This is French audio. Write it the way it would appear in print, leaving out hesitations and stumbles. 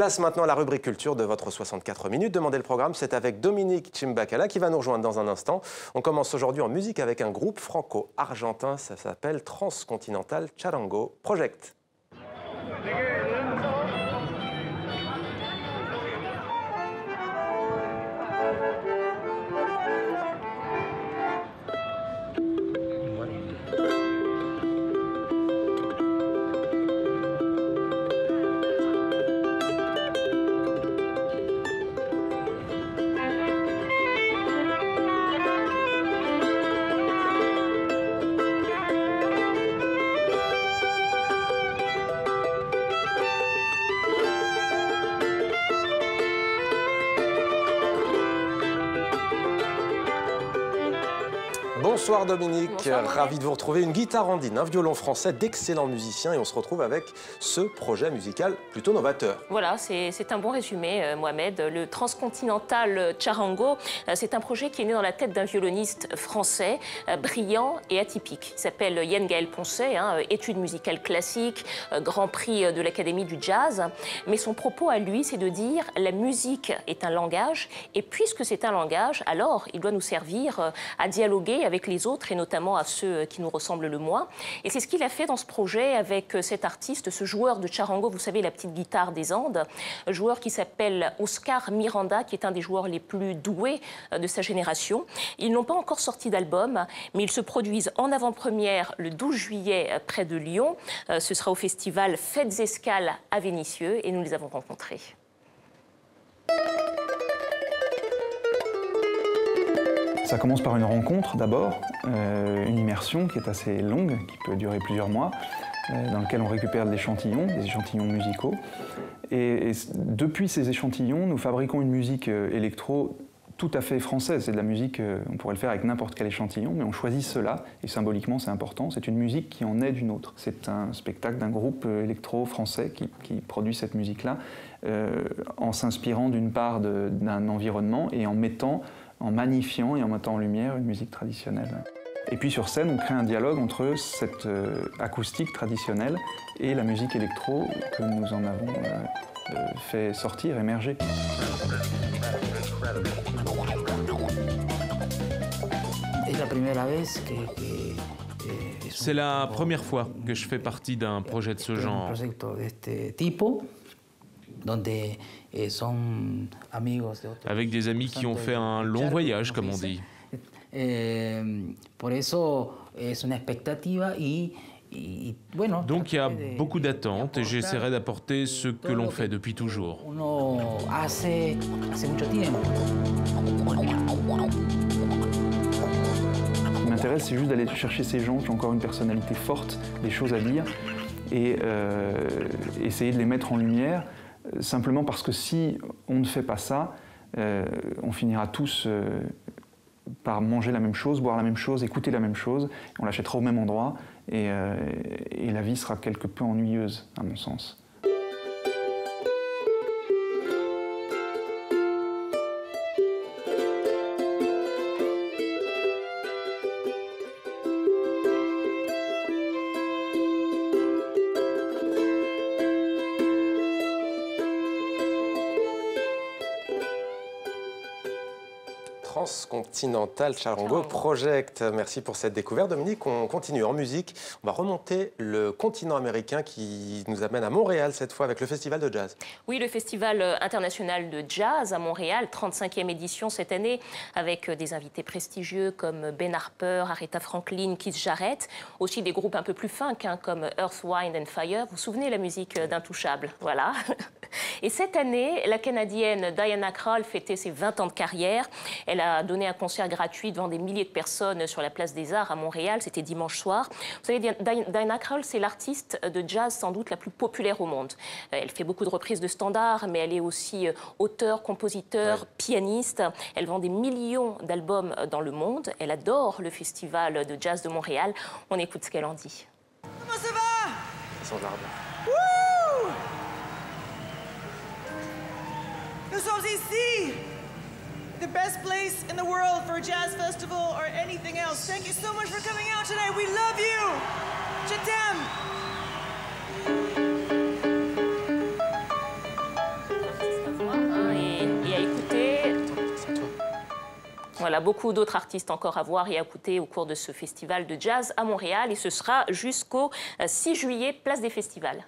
Place maintenant à la rubrique culture de votre 64 minutes. Demandez le programme, c'est avec Dominique Chimbakala qui va nous rejoindre dans un instant. On commence aujourd'hui en musique avec un groupe franco-argentin, ça s'appelle Transcontinental Charango Project. Bonsoir Dominique, bonsoir, ravi de vous retrouver. Une guitare andine, un violon français, d'excellents musiciens et on se retrouve avec ce projet musical plutôt novateur. Voilà, c'est un bon résumé, Mohamed. Le Transcontinental Charango, c'est un projet qui est né dans la tête d'un violoniste français, brillant et atypique. Il s'appelle Yann Gaël Poncet, études musicales classiques, grand prix de l'Académie du Jazz. Mais son propos à lui, c'est de dire la musique est un langage et puisque c'est un langage, alors il doit nous servir à dialoguer avec les autres et notamment à ceux qui nous ressemblent le moins. Et c'est ce qu'il a fait dans ce projet avec cet artiste, ce joueur de charango, vous savez, la petite guitare des Andes, un joueur qui s'appelle Oscar Miranda, qui est un des joueurs les plus doués de sa génération. Ils n'ont pas encore sorti d'album, mais ils se produisent en avant-première le 12 juillet près de Lyon. Ce sera au festival Fêtes Escales à Vénissieux et nous les avons rencontrés. Ça commence par une rencontre d'abord, une immersion qui est assez longue, qui peut durer plusieurs mois, dans laquelle on récupère des échantillons musicaux. Et depuis ces échantillons, nous fabriquons une musique électro tout à fait française. C'est de la musique, on pourrait le faire avec n'importe quel échantillon, mais on choisit cela, et symboliquement c'est important, c'est une musique qui en est d'une autre. C'est un spectacle d'un groupe électro français qui produit cette musique-là, en s'inspirant d'une part d'un environnement et en magnifiant et en mettant en lumière une musique traditionnelle. Et puis sur scène, on crée un dialogue entre cette acoustique traditionnelle et la musique électro que nous en avons fait sortir, émerger. C'est la première fois que je fais partie d'un projet de ce genre. Avec des amis qui ont fait un long voyage, comme on dit. Donc il y a beaucoup d'attentes et j'essaierai d'apporter ce que l'on fait depuis toujours. Ce qui m'intéresse, c'est juste d'aller chercher ces gens qui ont encore une personnalité forte, des choses à dire, et essayer de les mettre en lumière. Simplement parce que si on ne fait pas ça, on finira tous par manger la même chose, boire la même chose, écouter la même chose, on l'achètera au même endroit et la vie sera quelque peu ennuyeuse, à mon sens. Transcontinental Charango Project. Merci pour cette découverte, Dominique. On continue en musique. On va remonter le continent américain qui nous amène à Montréal, cette fois, avec le Festival de Jazz. Oui, le Festival international de jazz à Montréal, 35e édition cette année, avec des invités prestigieux comme Ben Harper, Aretha Franklin, Keith Jarrett, aussi des groupes un peu plus funk, comme Earth, Wind and Fire. Vous vous souvenez la musique d'Intouchable, voilà. Et cette année, la Canadienne Diana Krall fêtait ses 20 ans de carrière. Elle a donné un concert gratuit devant des milliers de personnes sur la Place des Arts à Montréal. C'était dimanche soir. Vous savez, Diana Krall, c'est l'artiste de jazz sans doute la plus populaire au monde. Elle fait beaucoup de reprises de standards, mais elle est aussi auteure, compositeur, pianiste. Elle vend des millions d'albums dans le monde. Elle adore le Festival de jazz de Montréal. On écoute ce qu'elle en dit. Comment ça va? Son arbre. Wouh! Nous sommes ici! The best place in the world for a jazz festival or anything else. Thank you so much for coming out today. We love you. Je t'aime. Voilà, beaucoup d'autres artistes encore à voir et à écouter au cours de ce festival de jazz à Montréal. Et ce sera jusqu'au 6 juillet, place des festivals.